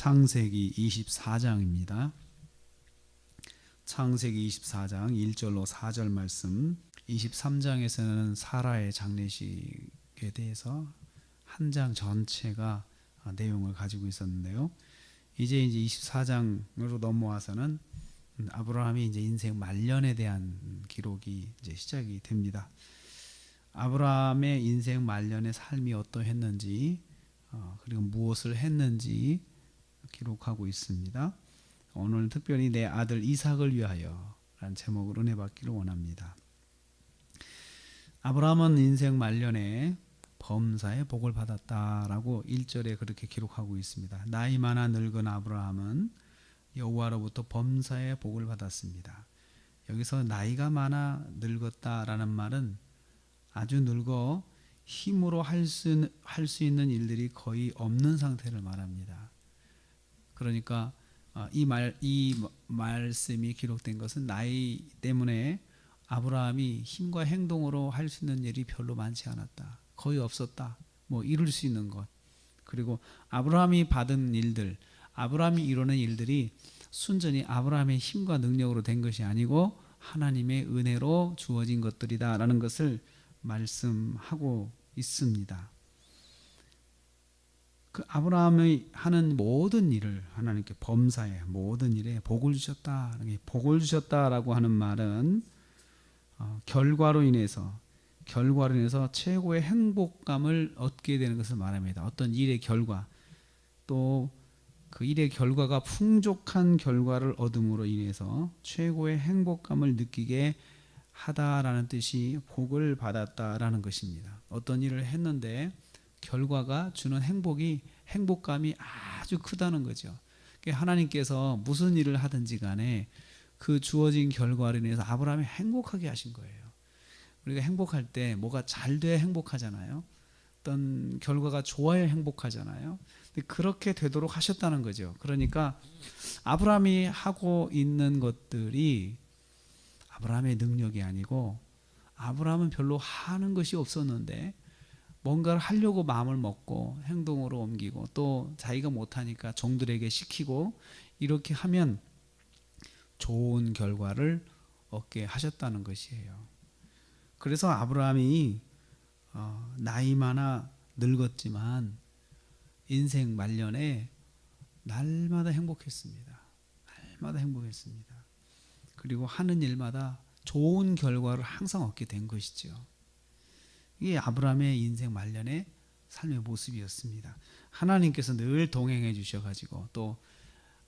창세기 24장입니다. 창세기 24장 1절로 4절 말씀. 23장에서는 사라의 장례식에 대해서 한 장 전체가 내용을 가지고 있었는데요. 이제 24장으로 넘어와서는 아브라함이 이제 인생 말년에 대한 기록이 이제 시작이 됩니다. 아브라함의 인생 말년의 삶이 어떠했는지, 그리고 무엇을 했는지 기록하고 있습니다. 오늘 특별히 내 아들 이삭을 위하여 라는 제목으로 은혜 받기를 원합니다. 아브라함은 인생 말년에 범사의 복을 받았다라고 1절에 그렇게 기록하고 있습니다. 나이 많아 늙은 아브라함은 여호와로부터 범사의 복을 받았습니다. 여기서 나이가 많아 늙었다라는 말은 아주 늙어 힘으로 할 수 있는 일들이 거의 없는 상태를 말합니다. 그러니까 이 말씀이 기록된 것은 나이 때문에 아브라함이 힘과 행동으로 할 수 있는 일이 별로 많지 않았다. 거의 없었다. 이룰 수 있는 것. 그리고 아브라함이 받은 일들, 아브라함이 이루는 일들이 순전히 아브라함의 힘과 능력으로 된 것이 아니고 하나님의 은혜로 주어진 것들이다라는 것을 말씀하고 있습니다. 그 아브라함이 하는 모든 일을 하나님께 범사에 모든 일에 복을 주셨다. 복을 주셨다라고 하는 말은 결과로 인해서 최고의 행복감을 얻게 되는 것을 말합니다. 어떤 일의 결과, 또 그 일의 결과가 풍족한 결과를 얻음으로 인해서 최고의 행복감을 느끼게 하다라는 뜻이 복을 받았다라는 것입니다. 어떤 일을 했는데 결과가 주는 행복감이 아주 크다는 거죠. 하나님께서 무슨 일을 하든지 간에 그 주어진 결과로 인해서 아브라함이 행복하게 하신 거예요. 우리가 행복할 때 뭐가 잘 돼야 행복하잖아요. 어떤 결과가 좋아야 행복하잖아요. 근데 그렇게 되도록 하셨다는 거죠. 그러니까 아브라함이 하고 있는 것들이 아브라함의 능력이 아니고, 아브라함은 별로 하는 것이 없었는데 뭔가를 하려고 마음을 먹고 행동으로 옮기고 또 자기가 못하니까 종들에게 시키고 이렇게 하면 좋은 결과를 얻게 하셨다는 것이에요. 그래서 아브라함이 나이 많아 늙었지만 인생 말년에 날마다 행복했습니다. 날마다 행복했습니다. 그리고 하는 일마다 좋은 결과를 항상 얻게 된 것이죠. 이게 아브라함의 인생 말년의 삶의 모습이었습니다. 하나님께서 늘 동행해 주셔가지고, 또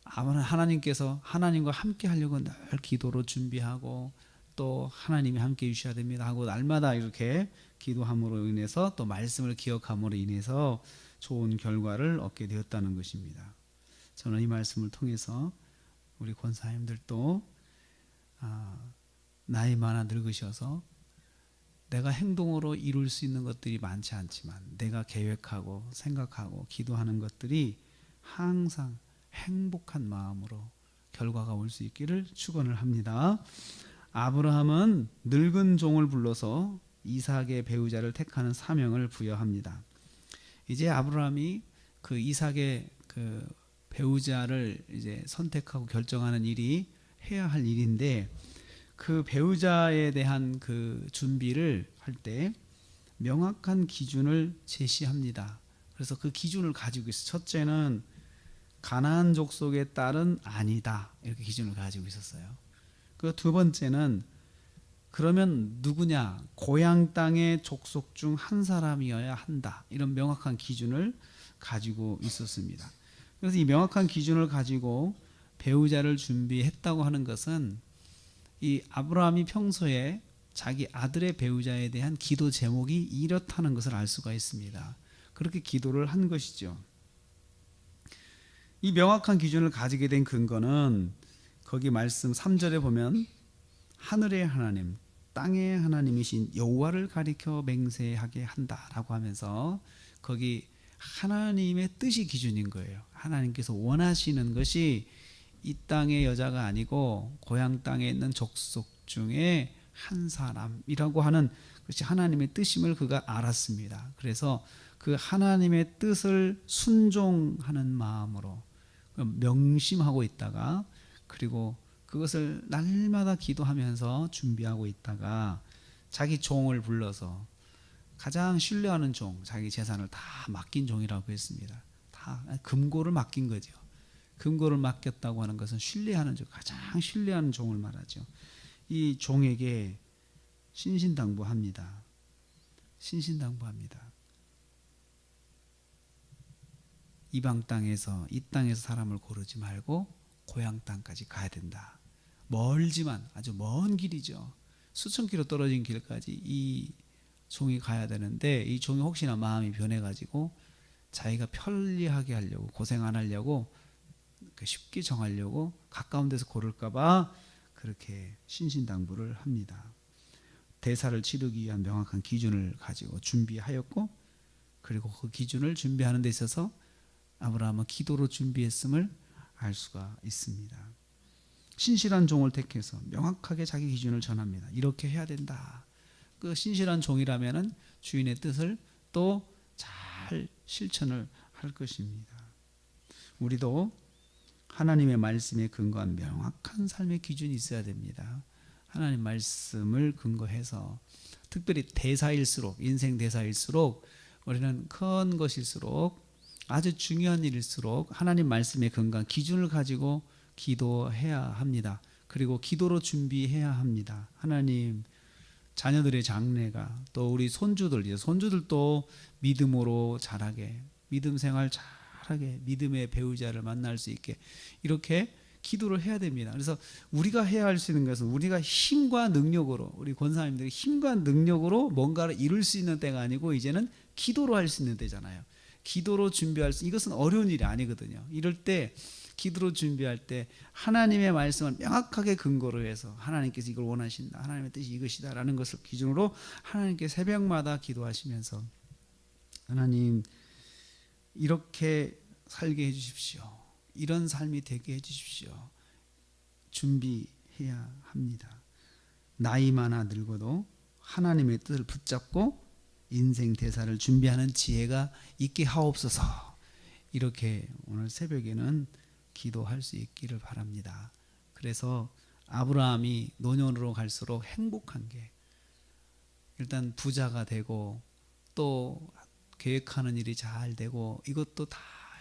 하나님께서 하나님과 함께 하려고 늘 기도로 준비하고, 또 하나님이 함께 해주셔야 됩니다 하고 날마다 이렇게 기도함으로 인해서 또 말씀을 기억함으로 인해서 좋은 결과를 얻게 되었다는 것입니다. 저는 이 말씀을 통해서 우리 권사님들도 나이 많아 늙으셔서 내가 행동으로 이룰 수 있는 것들이 많지 않지만 내가 계획하고 생각하고 기도하는 것들이 항상 행복한 마음으로 결과가 올 수 있기를 축원을 합니다. 아브라함은 늙은 종을 불러서 이삭의 배우자를 택하는 사명을 부여합니다. 이제 아브라함이 그 이삭의 그 배우자를 이제 선택하고 결정하는 일이 해야 할 일인데, 그 배우자에 대한 그 준비를 할 때 명확한 기준을 제시합니다. 그래서 그 기준을 가지고 있어요. 첫째는 가나안 족속의 딸은 아니다, 이렇게 기준을 가지고 있었어요. 그 두 번째는 그러면 누구냐, 고향 땅의 족속 중 한 사람이어야 한다, 이런 명확한 기준을 가지고 있었습니다. 그래서 이 명확한 기준을 가지고 배우자를 준비했다고 하는 것은 이 아브라함이 평소에 자기 아들의 배우자에 대한 기도 제목이 이렇다는 것을 알 수가 있습니다. 그렇게 기도를 한 것이죠. 이 명확한 기준을 가지게 된 근거는 거기 말씀 3절에 보면 하늘의 하나님, 땅의 하나님이신 여호와를 가리켜 맹세하게 한다라고 하면서 거기 하나님의 뜻이 기준인 거예요. 하나님께서 원하시는 것이 이 땅의 여자가 아니고 고향 땅에 있는 족속 중에 한 사람이라고 하는 것이 하나님의 뜻임을 그가 알았습니다. 그래서 그 하나님의 뜻을 순종하는 마음으로, 명심하고 있다가 그리고 그것을 날마다 기도하면서 준비하고 있다가 자기 종을 불러서 가장 신뢰하는 종, 자기 재산을 다 맡긴 종이라고 했습니다. 다 금고를 맡긴 거죠. 금고를 맡겼다고 하는 것은 신뢰하는 종, 가장 신뢰하는 종을 말하죠. 이 종에게 신신당부합니다. 신신당부합니다. 이방 땅에서 이 땅에서 사람을 고르지 말고 고향 땅까지 가야 된다. 멀지만 아주 먼 길이죠. 수천 킬로 떨어진 길까지 이 종이 가야 되는데 이 종이 혹시나 마음이 변해가지고 자기가 편리하게 하려고 고생 안 하려고 쉽게 정하려고 가까운 데서 고를까봐 그렇게 신신당부를 합니다. 대사를 치르기 위한 명확한 기준을 가지고 준비하였고 그리고 그 기준을 준비하는 데 있어서 아브라함은 기도로 준비했음을 알 수가 있습니다. 신실한 종을 택해서 명확하게 자기 기준을 전합니다. 이렇게 해야 된다. 그 신실한 종이라면은 주인의 뜻을 또 잘 실천을 할 것입니다. 우리도 하나님의 말씀에 근거한 명확한 삶의 기준이 있어야 됩니다. 하나님 말씀을 근거해서 특별히 대사일수록 인생 대사일수록 우리는 큰 것일수록 아주 중요한 일일수록 하나님 말씀에 근거한 기준을 가지고 기도해야 합니다. 그리고 기도로 준비해야 합니다. 하나님 자녀들의 장래가 또 우리 손주들도 믿음으로 자라게 믿음 생활 잘하게 믿음의 배우자를 만날 수 있게 이렇게 기도를 해야 됩니다. 그래서 우리가 해야 할 수 있는 것은 우리가 힘과 능력으로 우리 권사님들이 힘과 능력으로 뭔가를 이룰 수 있는 때가 아니고 이제는 기도로 할 수 있는 때잖아요. 기도로 준비할 수 이것은 어려운 일이 아니거든요. 이럴 때 기도로 준비할 때 하나님의 말씀을 명확하게 근거로 해서 하나님께서 이걸 원하신다. 하나님의 뜻이 이것이다 라는 것을 기준으로 하나님께 새벽마다 기도하시면서 하나님 이렇게 살게 해주십시오. 이런 삶이 되게 해주십시오. 준비해야 합니다. 나이 많아 늙어도 하나님의 뜻을 붙잡고 인생 대사를 준비하는 지혜가 있게 하옵소서. 이렇게 오늘 새벽에는 기도할 수 있기를 바랍니다. 그래서 아브라함이 노년으로 갈수록 행복한 게 일단 부자가 되고 또 계획하는 일이 잘 되고 이것도 다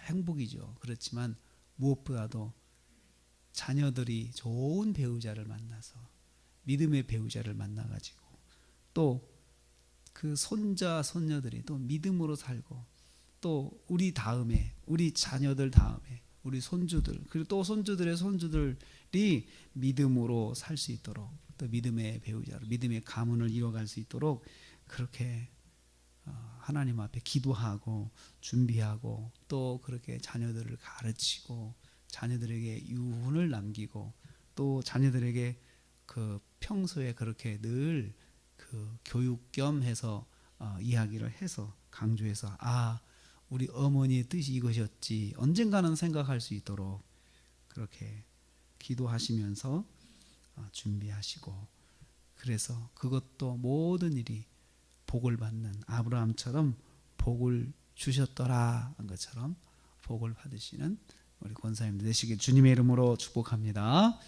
행복이죠. 그렇지만 무엇보다도 자녀들이 좋은 배우자를 만나서 믿음의 배우자를 만나가지고 또 그 손자 손녀들이 또 믿음으로 살고 또 우리 다음에 우리 자녀들 다음에 우리 손주들 그리고 또 손주들의 손주들이 믿음으로 살 수 있도록 또 믿음의 배우자로 믿음의 가문을 이어갈 수 있도록 그렇게 하나님 앞에 기도하고 준비하고 또 그렇게 자녀들을 가르치고 자녀들에게 유훈을 남기고 또 자녀들에게 그 평소에 그렇게 늘 그 교육 겸 해서 이야기를 해서 강조해서 우리 어머니의 뜻이 이것이었지 언젠가는 생각할 수 있도록 그렇게 기도하시면서 준비하시고 그래서 그것도 모든 일이 복을 받는 아브라함처럼 복을 주셨더라 한 것처럼 복을 받으시는 우리 권사님들 되시길 주님의 이름으로 축복합니다.